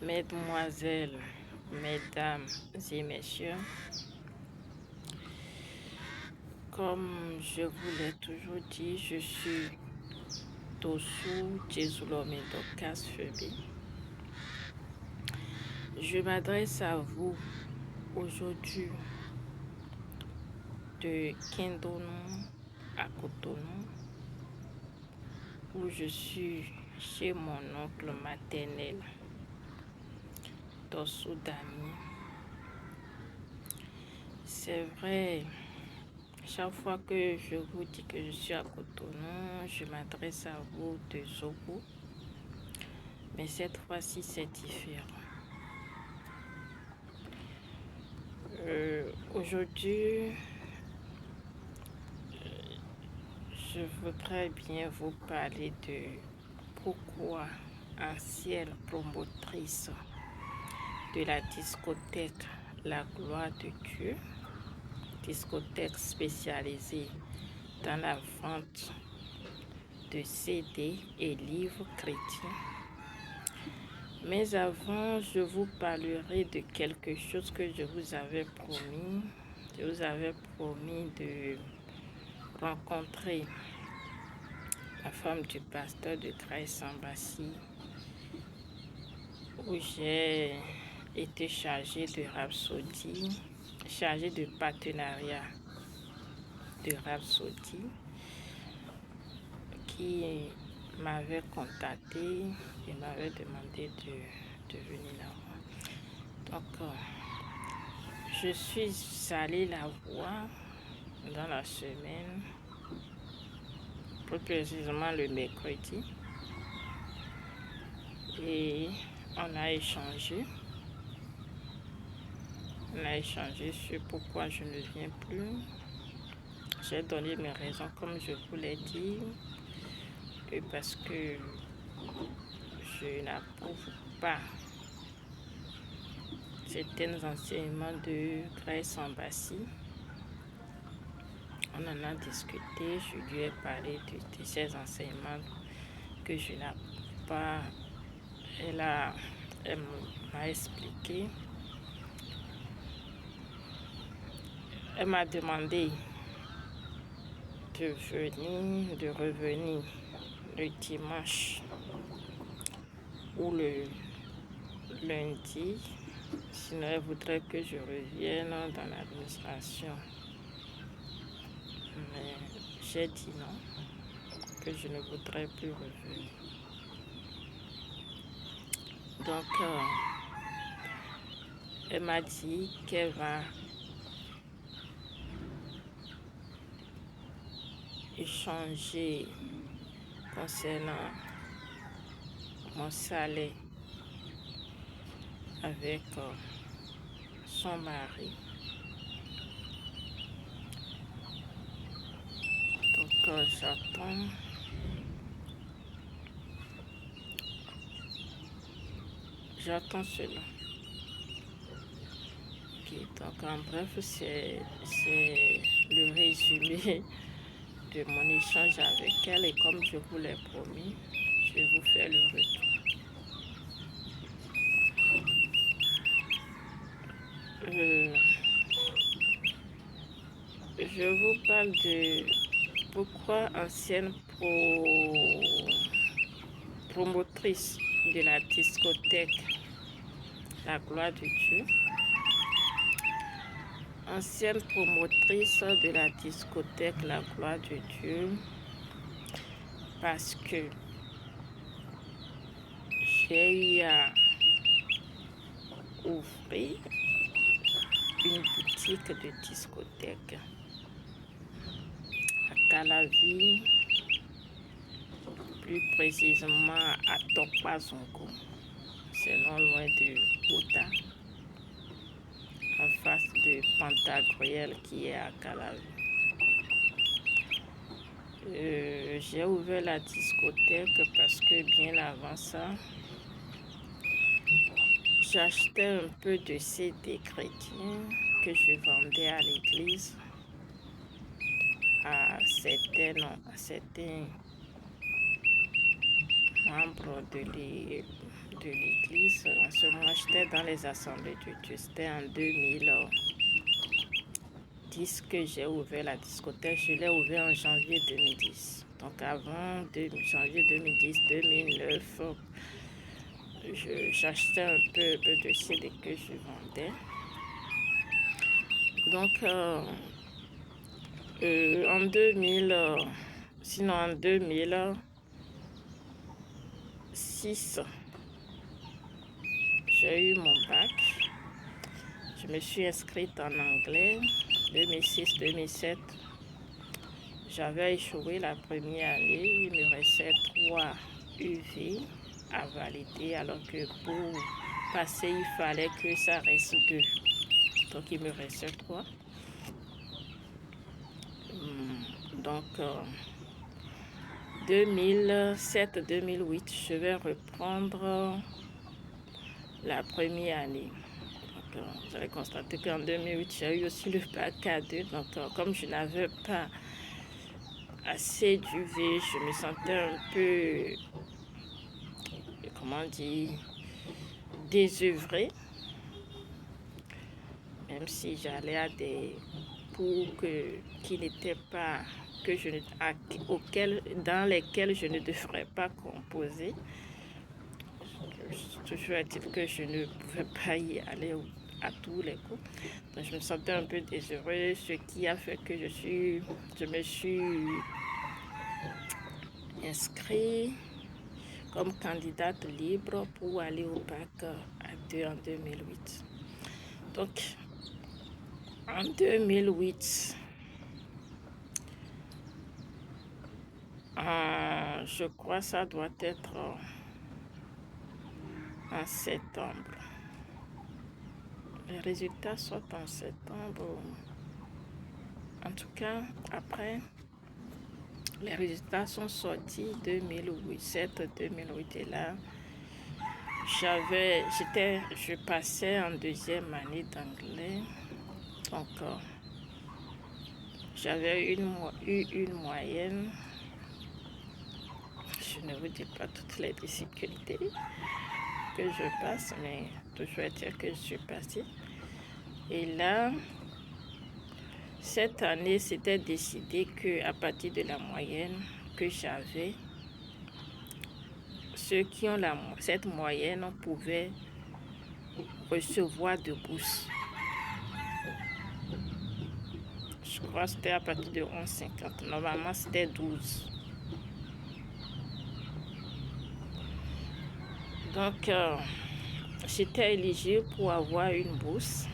Mesdemoiselles, mesdames et messieurs, comme je vous l'ai toujours dit, je suis Tosu Jesulome Dorcas Phoebe. Je m'adresse à vous aujourd'hui de Kindonou à Cotonou, où je suis chez mon oncle maternel, Tosu Dami. C'est vrai, chaque fois que je vous dis que je suis à Cotonou, je m'adresse à vous de Zobo, mais cette fois-ci c'est différent. Aujourd'hui, je voudrais bien vous parler de pourquoi ancienne promotrice de la discothèque La Gloire de Dieu, discothèque spécialisée dans la vente de CD et livres chrétiens. Mais avant, je vous parlerai de quelque chose que je vous avais promis. Je vous avais promis de rencontrer la femme du pasteur de Grace Embassy, où j'ai été chargée de Rhapsody, chargée de partenariat de Rhapsody, qui m'avait contacté et m'avait demandé de venir la voir. Donc, je suis allée la voir dans la semaine, plus précisément le mercredi, et on a échangé. On a échangé sur pourquoi je ne viens plus. J'ai donné mes raisons comme je vous l'ai dit, et parce que je n'approuve pas certains enseignements de Grace Embassy. On en a discuté, je lui ai parlé de ces enseignements que je n'approuve pas. Elle m'a expliqué. Elle m'a demandé de revenir le dimanche ou le lundi. Sinon, elle voudrait que je revienne dans l'administration. Mais j'ai dit non, que je ne voudrais plus revenir. Donc, elle m'a dit qu'elle va échanger concernant mon salaire avec son mari. Donc, j'attends cela. Okay, donc, en bref, c'est le résumé de mon échange avec elle, et comme je vous l'ai promis, je vais vous faire le retour. Je vous parle de pourquoi ancienne promotrice de la discothèque La Gloire de Dieu. Ancienne promotrice de la discothèque La Gloire de Dieu, parce que j'ai eu à ouvrir une boutique de discothèque à Calavi, plus précisément à Tokpazongo. C'est non loin de Bota, en face de Pantagruel qui est à Calavi. J'ai ouvert la discothèque parce que bien avant ça, j'achetais un peu de CD chrétiens que je vendais à l'église à certains membres de l'église. À ce moment, j'étais dans les assemblées de Dieu. C'était en 2010 que j'ai ouvert la discothèque. Je l'ai ouvert en janvier 2010. Donc avant janvier 2010-2009, j'achetais un peu de CD que je vendais. Donc en 2006, j'ai eu mon bac. Je me suis inscrite en anglais. 2006-2007, j'avais échoué la première année. Il me restait 3 UV à valider, alors que pour passer, il fallait que ça reste 2. Donc, il me restait 3. Donc, 2007-2008, je vais reprendre la première année. Donc, vous allez constater qu'en 2008, j'ai eu aussi le bac à 2. Donc, comme je n'avais pas assez d'UV, je me sentais un peu, comment dire, désœuvrée. Même si j'allais à des cours qui n'étaient pas, dans lesquels je ne devrais pas composer. Toujours est-il que je ne pouvais pas y aller à tous les cours. Donc je me sentais un peu désheureuse, ce qui a fait que je me suis inscrite comme candidate libre pour aller au bac à 2 en 2008. Donc, en 2008, je crois que ça doit être en septembre. Les résultats sont en septembre. En tout cas, après, les résultats sont sortis 2007-2008 et là, je passais en 2e année d'anglais. Donc, j'avais eu une moyenne. Je ne vous dis pas toutes les difficultés que je passe, mais toujours est-il que je suis passée. Et là, cette année, c'était décidé qu'à partir de la moyenne que j'avais, ceux qui ont cette moyenne pouvaient recevoir de bourses. Je crois que c'était à partir de 11,50. Normalement, c'était 12. Donc, j'étais éligible pour avoir une bourse.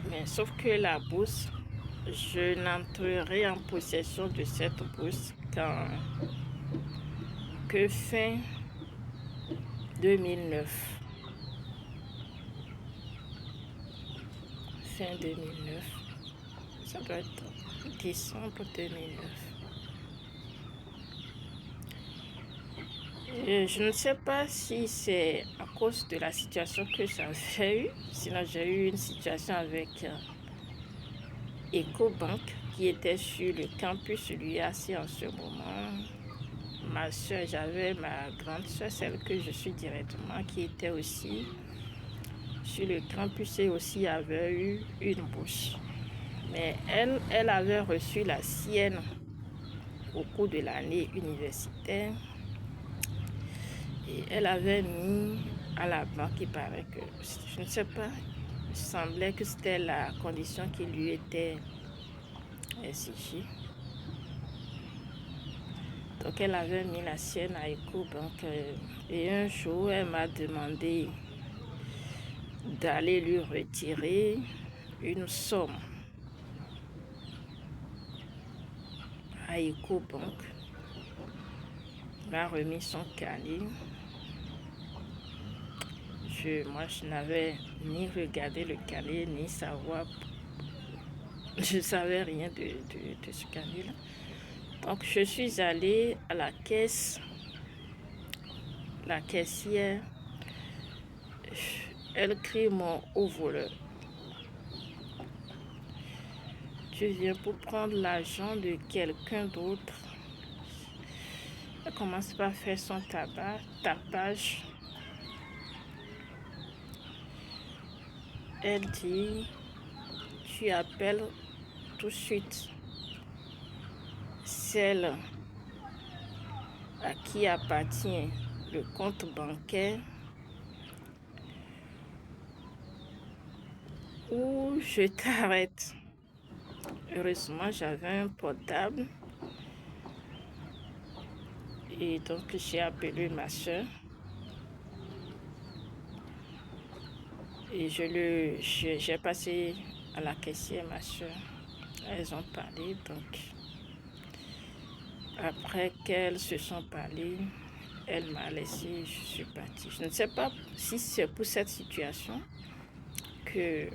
Mais sauf que la bourse, je n'entrerai en possession de cette bourse que fin 2009. Fin 2009. Ça doit être décembre 2009. Je ne sais pas si c'est à cause de la situation que j'avais eue. Sinon, j'ai eu une situation avec Ecobank qui était sur le campus l'UAC en ce moment. Ma soeur, j'avais ma grande soeur, celle que je suis directement, qui était aussi sur le campus et aussi avait eu une bourse. Mais elle avait reçu la sienne au cours de l'année universitaire. Et elle avait mis à la banque, il paraît que, je ne sais pas, il semblait que c'était la condition qui lui était exigée. Donc elle avait mis la sienne à Ecobank et un jour elle m'a demandé d'aller lui retirer une somme à Ecobank. Elle m'a remis son cahier. Moi, je n'avais ni regardé le cahier, ni savoir. Je ne savais rien de ce cahier-là. Donc, je suis allée à la caisse. La caissière, elle crie mon haut voleur. Tu viens pour prendre l'argent de quelqu'un d'autre. commence par faire son tapage. Elle dit, tu appelles tout de suite celle à qui appartient le compte bancaire ou je t'arrête. Heureusement, j'avais un portable et donc j'ai appelé ma soeur et j'ai passé à la caissière ma soeur. Elles ont parlé, donc après qu'elles se sont parlé, elle m'a laissé, je suis partie. Je ne sais pas si c'est pour cette situation que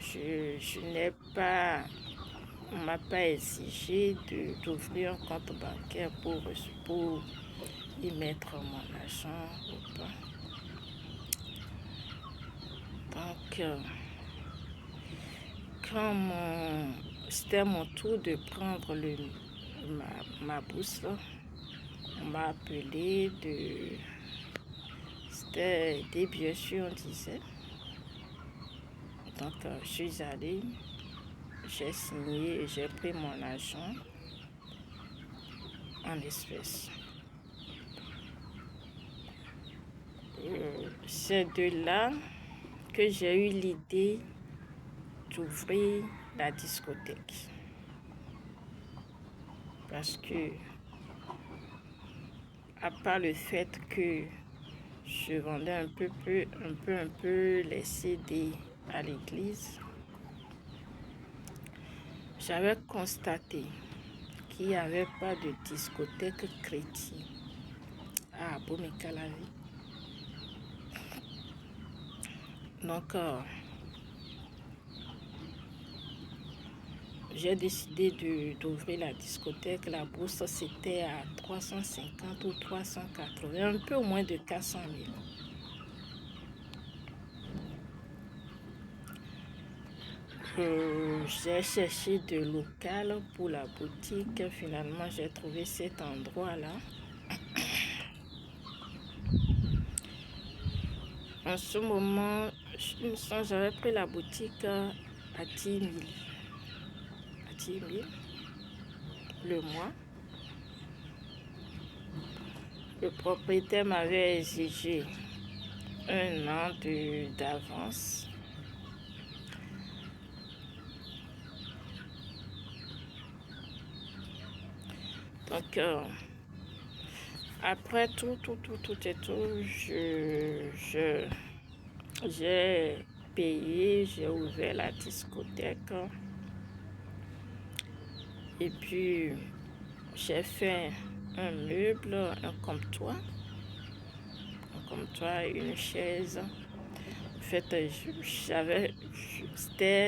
je n'ai pas, on ne m'a pas exigé d'ouvrir un compte bancaire pour y mettre mon argent ou pas. Donc, quand c'était mon tour de prendre ma bourse, on m'a appelé c'était bien sûr, on disait. Donc, je suis allée, j'ai signé et j'ai pris mon argent en espèces. C'est de là que j'ai eu l'idée d'ouvrir la discothèque. Parce que, à part le fait que je vendais un peu les CD à l'église, j'avais constaté qu'il n'y avait pas de discothèque chrétienne à Abomey-Calavi. Donc, j'ai décidé d'ouvrir la discothèque. La bourse, c'était à 350 ou 380, un peu moins de 400 000. J'ai cherché de local pour la boutique. Finalement, j'ai trouvé cet endroit-là. En ce moment, j'avais pris la boutique à 10 000. À 10 000 le mois. Le propriétaire m'avait exigé 1 an d'avance. Donc, après tout et tout, j'ai payé, j'ai ouvert la discothèque. Et puis, j'ai fait un meuble, un comptoir, une chaise. En fait, c'était